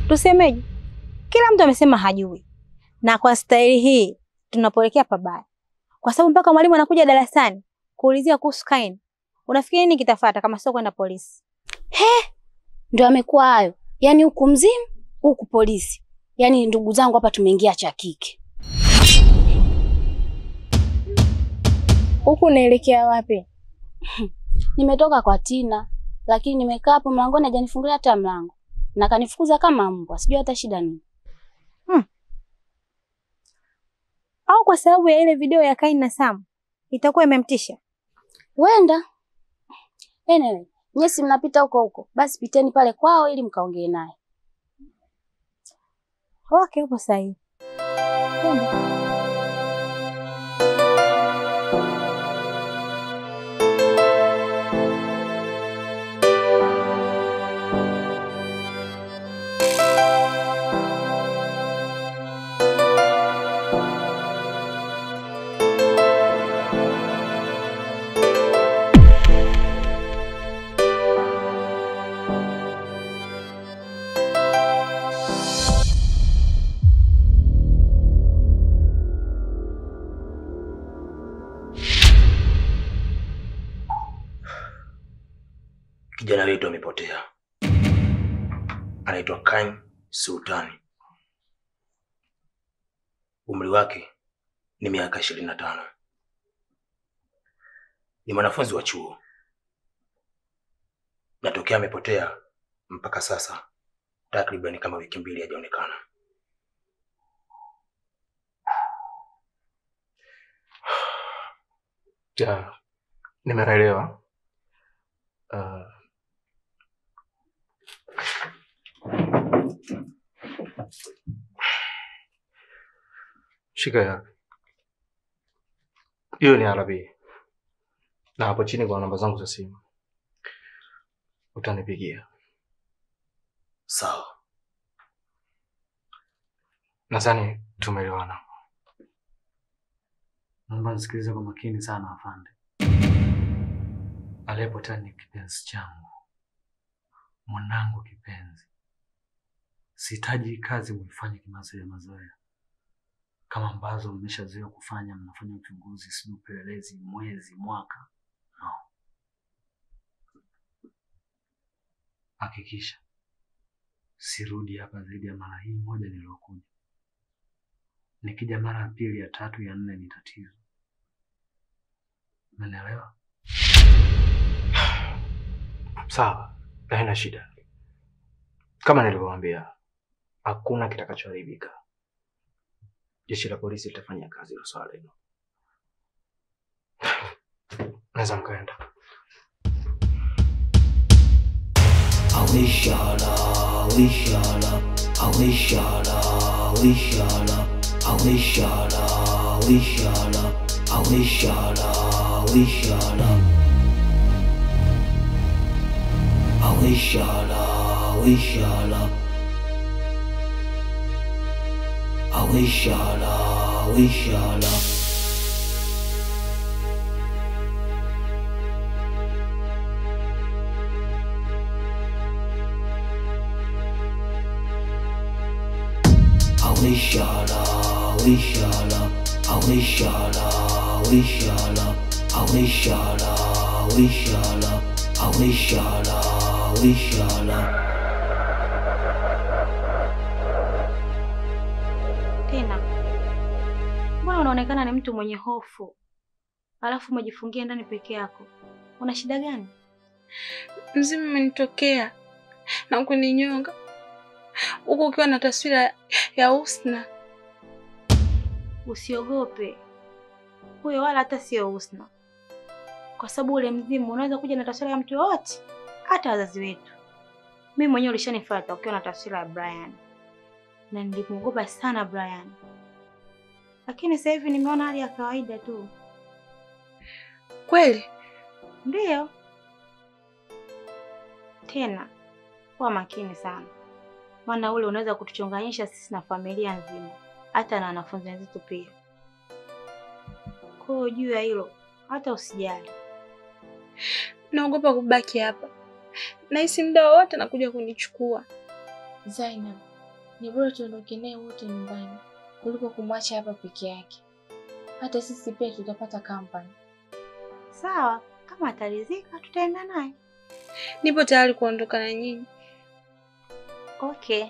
Tusemeje? Kila mtu amesema hajui. Na kwa staili hii tunapoelekea pabaya. Kwa sababu mpaka mwalimu anakuja darasani kuulizia kuhusu Kaini. Unafikiri nini kitafuata kama sio kwenda polisi? Ndio amekuwa hayo. Yaani huku mzimu, huku polisi. Yaani ndugu zangu hapa tumeingia cha kike. Huku naelekea wapi? Nimetoka kwa Tina, lakini nimekaa hapo mlangoni hajanifungulia hata mlango. Na kanifukuza kama mbwa, sijui hata shida nini. Au kwa sababu ya ile video ya Kaini na Sam itakuwa imemtisha? Wenda. Anyway, nyesi mnapita huko. Basi piteni pale kwao ili mkaongee naye. Okay, upo sahihi. Kijana wetu amepotea. Anaitwa Kaini Sultani. Umri wake ni miaka 25. Ni mwanafunzi wa chuo. Natokea amepotea mpaka sasa takriban kama wiki 2 hajaonekana. Ya, nimeelewa. Shika yake. Hiyo ni Arabi. Na hapo chini kwa namba zangu za simu. Utanipigia. Sawa. Nadhani tumeelewana. Naomba nisikilize kwa makini sana afande. Aliyepotea ni kipenzi changu. Mwanangu kipenzi. Sihitaji kazi muifanye kimazoea. Kama ambazo mmeshazoea kufanya, mnafanya uchunguzi, si upelelezi, mwezi, mwaka. No. Hakikisha sirudi hapa zaidi ya mara hii moja niliyokuja. Nikija mara ya pili, ya tatu, ya 4 ni tatizo. Umeelewa? Sawa, haina shida. Kama nilivyowaambia, hakuna kitakachoharibika. Jeshi la polisi litafanya kazi hilo swala hilo. Naweza mkaenda. Tena, mbona unaonekana ni mtu mwenye hofu? Alafu umejifungia ndani peke yako. Una shida gani? Mzimu umenitokea na kuninyonga. Huko ukiwa na taswira ya Husna. Usiogope. Huyo wala hata sio Husna. Kwa sababu ule mzimu unaweza kuja na taswira ya mtu yote, hata wazazi wetu. Mimi mwenyewe ulishanifuata ukiwa na taswira ya Brian. Na nilimuogopa sana Brian. Lakini sasa hivi nimeona hali ya kawaida tu. Kweli? Ndio. Tena, kuwa makini sana. Maana ule unaweza kutuchonganyisha sisi na familia nzima. Hata na wanafunzi wenzetu pia. Kwa juu ya hilo, hata usijali. Naogopa kubaki hapa. Nahisi muda wote nakuja kunichukua. Zainab, Ni bora tuondoke naye wote nyumbani kuliko kumwacha hapa peke yake. Hata sisi pia tutapata company. Sawa, kama ataridhika tutaenda naye. Nipo tayari kuondoka na nyinyi. Okay.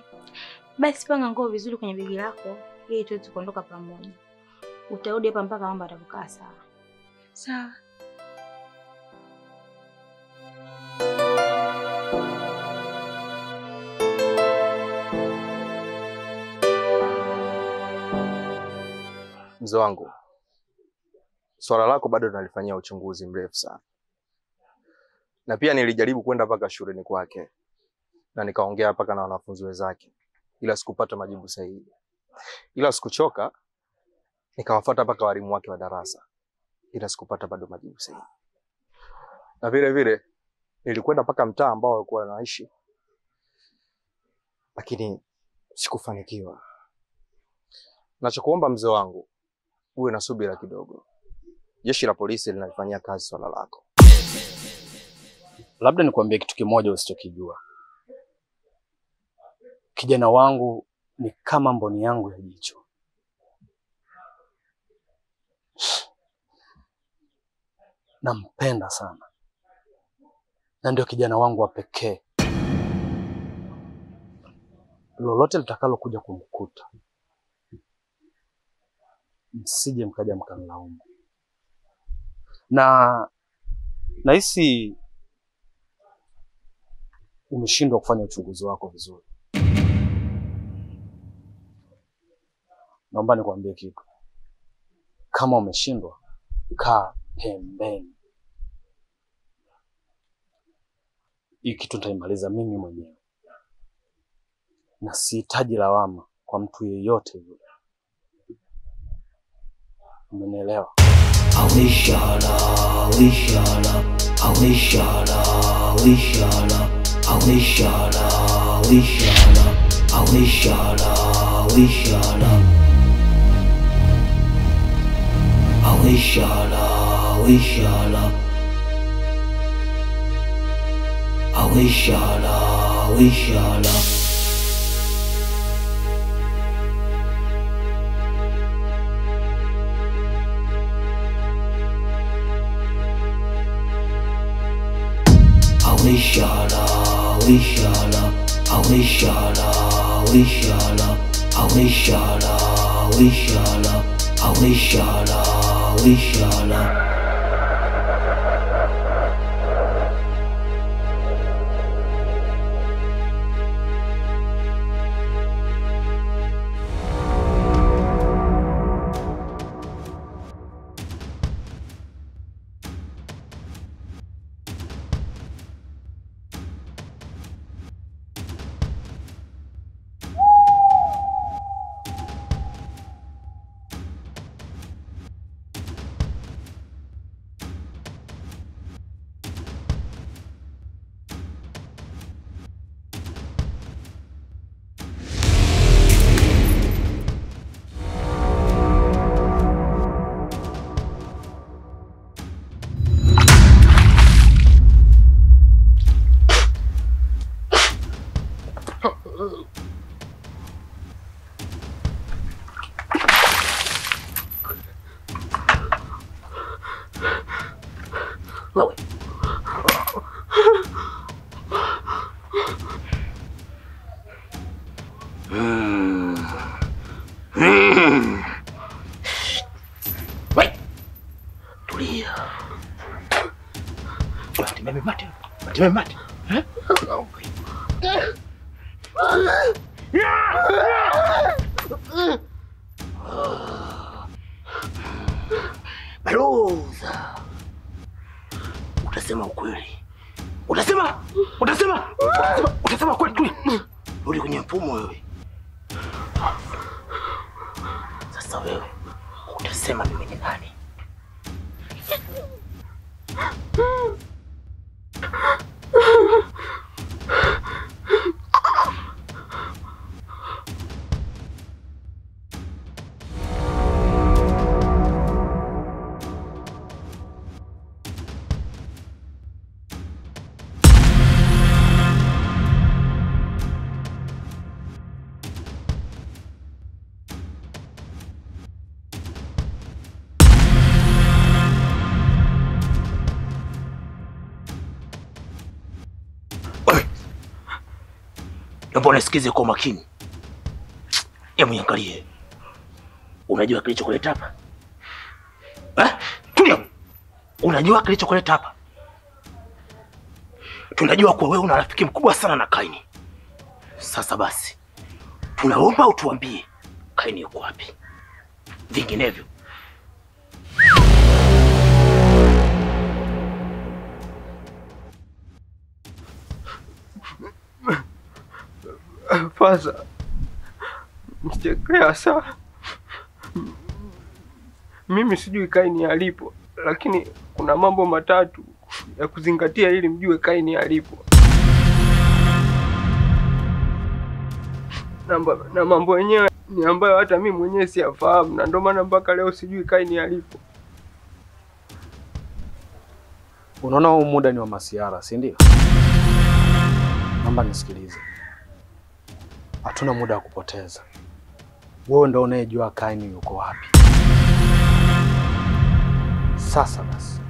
Basi panga nguo vizuri kwenye begi lako ili tuweze kuondoka pamoja. Utarudi hapa mpaka mambo yatakaa sawa. Sawa. Mzee wangu, swala lako bado tunalifanyia uchunguzi mrefu sana. Na pia nilijaribu kwenda mpaka shuleni kwake na nikaongea mpaka na wanafunzi wenzake, ila sikupata majibu sahihi. Ila sikuchoka, nikawafuata mpaka walimu wake wa darasa, ila sikupata bado majibu sahihi. Na vile vile nilikwenda mpaka mtaa ambao walikuwa wanaishi, lakini sikufanikiwa. Nachokuomba mzee wangu, uwe na subira kidogo. Jeshi la polisi linalifanyia kazi swala lako. Labda nikwambie kitu kimoja usichokijua. Kijana wangu ni kama mboni yangu ya jicho. Nampenda sana. Na ndio kijana wangu wa pekee. Lolote litakalo kuja kumkuta, msije mkaja mkanilaumu. Na nahisi umeshindwa kufanya uchunguzi wako vizuri. Naomba nikwambie kitu. Kama umeshindwa, kaa pembeni. Hii kitu nitaimaliza mimi mwenyewe. Na sihitaji lawama kwa mtu yeyote yule. Umenielewa? Mate. Baruza. Utasema ukweli. Utasema kweli. Rudi kwenye mfumo wewe. Sasa wewe utasema mimi ni nani? Naomba unisikize kwa makini. Hebu niangalie. Unajua kilichokuleta hapa? Tulia. Unajua kilichokuleta hapa? Tunajua kwa wewe una rafiki mkubwa sana na Kaini. Sasa basi, tunaomba utuambie Kaini yuko wapi. Vinginevyo Faza, msichekea sana. Mimi sijui Kaini alipo, lakini kuna mambo matatu ya kuzingatia ili mjue Kaini alipo. Na mambo yenyewe ni ambayo hata mimi mwenyewe siyafahamu, na ndio maana mpaka leo sijui Kaini alipo. Unaona huu muda ni wa masiara, si ndio? Naomba nisikilize. Hatuna muda wa kupoteza. Wewe ndio unayejua Kaini yuko wapi. Sasa basi,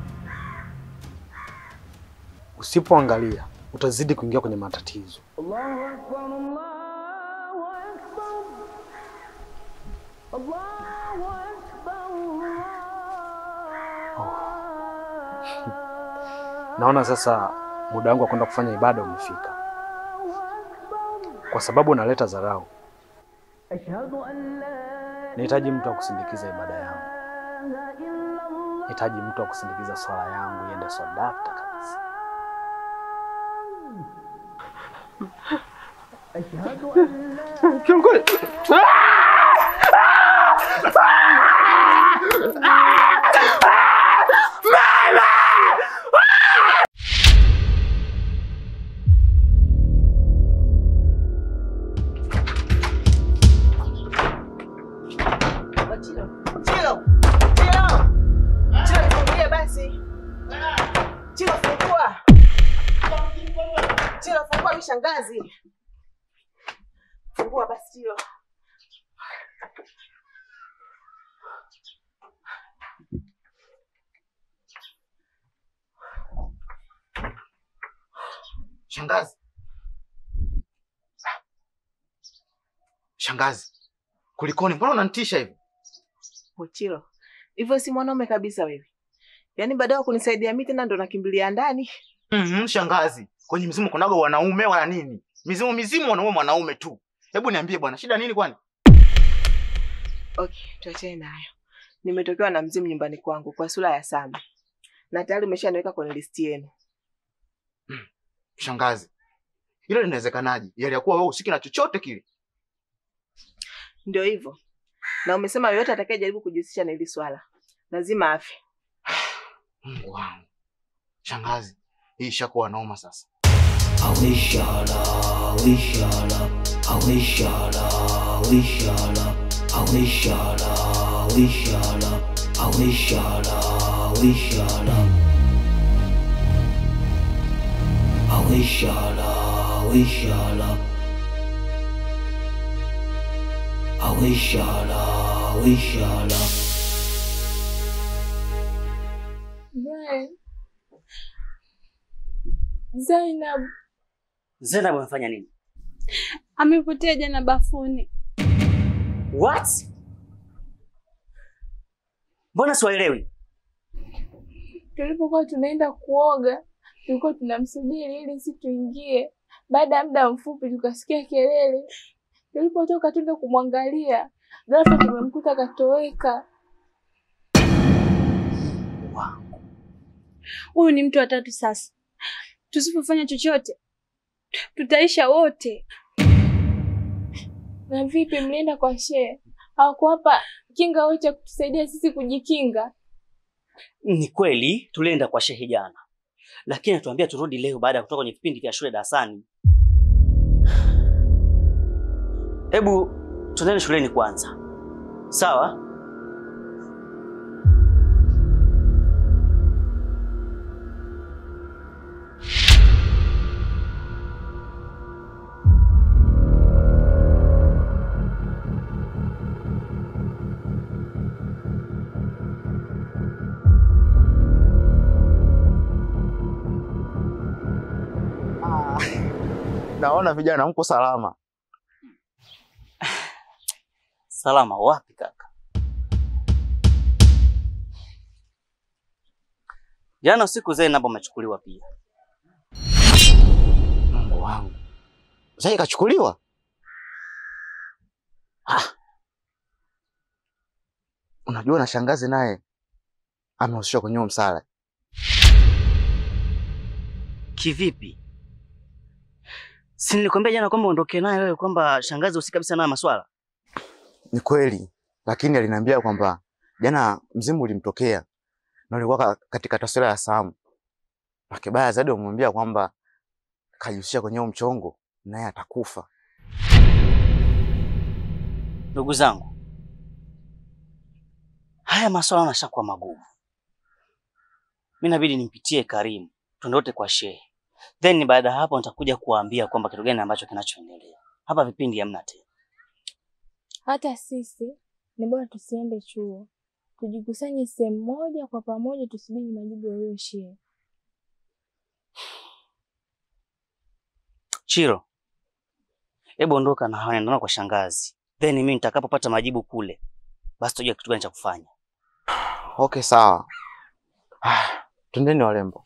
usipoangalia utazidi kuingia kwenye matatizo. Allahu Akbar, Allahu Akbar. Allahu Akbar. Naona sasa muda wangu wa kwenda kufanya ibada umefika. Kwa sababu unaleta dharau. Nahitaji mtu wa kusindikiza ibada yangu. Nahitaji mtu wa kusindikiza swala yangu iende sadaka kabisa. Kiongozi. Shangazi. Fungua basi Chilo. Shangazi. Shangazi. Kulikoni? Mbona unanitisha hivi? Chilo. Hivyo si mwanaume kabisa wewe. Yaani baadaye kunisaidia mimi tena ndo nakimbilia ndani. Shangazi. Kwenye mizimu kunaga wanaume wala nini? Mizimu wanaume tu. Hebu niambie bwana, shida nini kwani? Okay, tuachane nayo. Nimetokewa na mzimu nyumbani kwangu kwa sura ya Sami. Na tayari umeshaniweka kwenye listi yenu. Shangazi. Hilo linawezekanaje? Yaliyakuwa wewe usiki na chochote kile. Ndio hivyo. Na umesema yote atakayejaribu kujihusisha na hili swala lazima afe. Mungu wangu. Shangazi, hii ishakuwa noma sasa. Zainab amefanya nini? Amepotea jana bafuni. What? Mbona siwaelewi? Tulipokuwa tunaenda kuoga, tulikuwa tunamsubiri ili sisi tuingie. Baada ya muda mfupi tukasikia kelele. Tulipotoka tuende kumwangalia, ghafla tumemkuta katoweka. Wow. Huyu ni mtu wa tatu sasa. Tusipofanya chochote tutaisha wote. Na vipi mlienda kwa shehe? Hawakuwapa kinga wote kutusaidia sisi kujikinga? Ni kweli tulienda kwa shehe jana. Lakini anatuambia turudi leo baada ya kutoka kwenye vipindi vya shule darasani. Hebu tuendeni shuleni kwanza. Sawa? Naona vijana mko salama. Salama wapi kaka? Jana usiku Zainab amechukuliwa pia. Mungu wangu. Zainab kachukuliwa? Unajua na shangazi naye amehusishwa kwenye msala. Kivipi? Si nilikwambia jana kwamba ondoke naye wewe, kwamba shangazi usika kabisa na maswala. Ni kweli, lakini aliniambia kwamba jana mzimu ulimtokea na ulikuwa katika taswira ya Samu. Na kibaya zaidi wamwambia kwamba kajihusisha kwenye mchongo naye atakufa. Ndugu zangu, haya maswala yanashakuwa magumu. Mimi inabidi nimpitie Karim, tuondote kwa shehe. Then baada hapo nitakuja kuambia kwamba kitu gani ambacho kinachoendelea. Hapa vipindi hamna tena. Hata sisi ni bora tusiende chuo. Tujikusanye sehemu moja kwa pamoja, tusubiri majibu ya huyo shehe. Chiro, hebu ondoka na hawa ndio kwa shangazi. Then mimi nitakapopata majibu kule, basi tujue kitu gani cha kufanya. Okay, sawa. Twendeni walembo.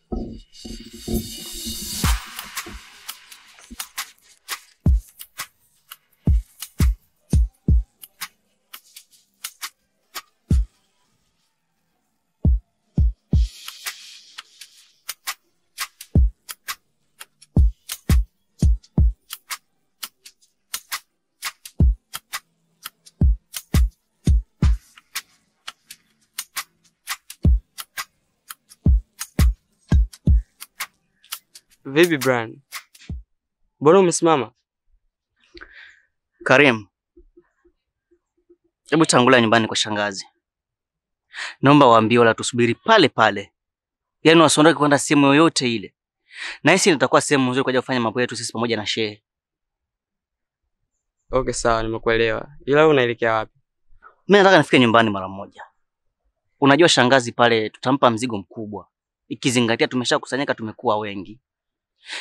Vipi Brian? Mbona umesimama? Karim, hebu tangulia nyumbani kwa shangazi. Naomba waambie wala tusubiri pale pale. Yaani wasiondoke kwenda sehemu yoyote ile. Na hisi nitakuwa sehemu nzuri kwa kufanya mambo yetu sisi pamoja na shehe. Okay, sawa, nimekuelewa. Ila wewe unaelekea wapi? Mimi nataka nifike nyumbani mara moja. Unajua shangazi pale tutampa mzigo mkubwa. Ikizingatia tumeshakusanyika, tumekuwa wengi.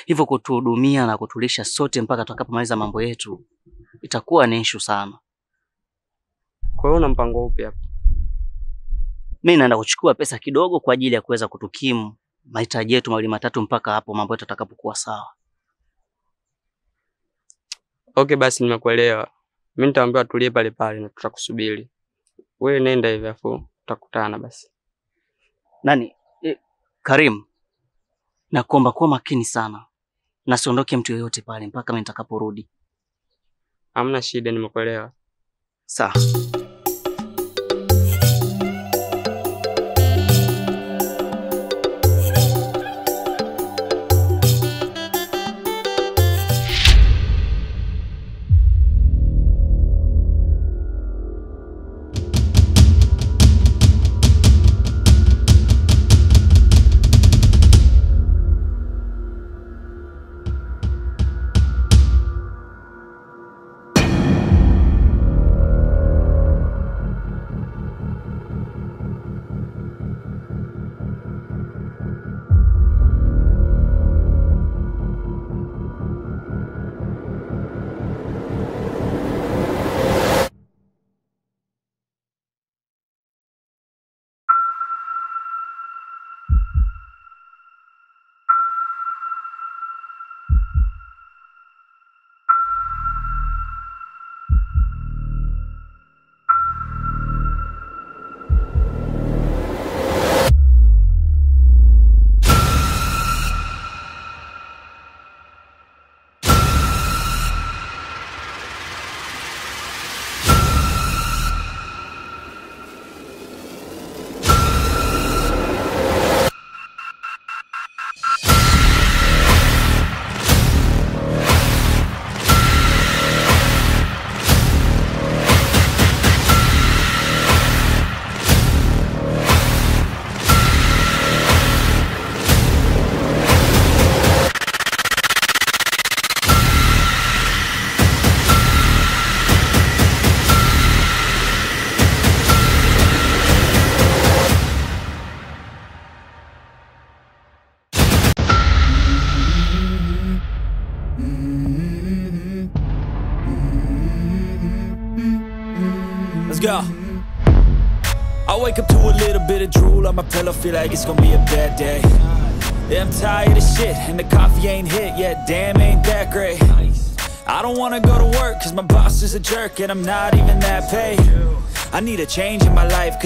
Hivyo kutuhudumia na kutulisha sote mpaka tutakapomaliza mambo yetu itakuwa ni issue sana. Kwa hiyo una mpango upi hapa? Mimi naenda kuchukua pesa kidogo kwa ajili ya kuweza kutukimu mahitaji yetu mawili matatu mpaka hapo mambo yetu yatakapokuwa sawa. Okay, basi nimekuelewa. Mimi nitaambia tulie pale pale na tutakusubiri. Wewe nenda hivi afu tutakutana basi. Nani? Karim. Nakuomba kuwa makini sana. Na siondoke mtu yoyote pale mpaka mimi nitakaporudi. Hamna shida, nimekuelewa. Sawa. Let's go. I wake up to a little bit of drool on my pillow, feel like it's gonna be a bad day. Yeah, I'm tired of shit, and the coffee ain't hit yet, damn, ain't that great. I don't wanna go to work, cause my boss is a jerk, and I'm not even that paid. I need a change in my life,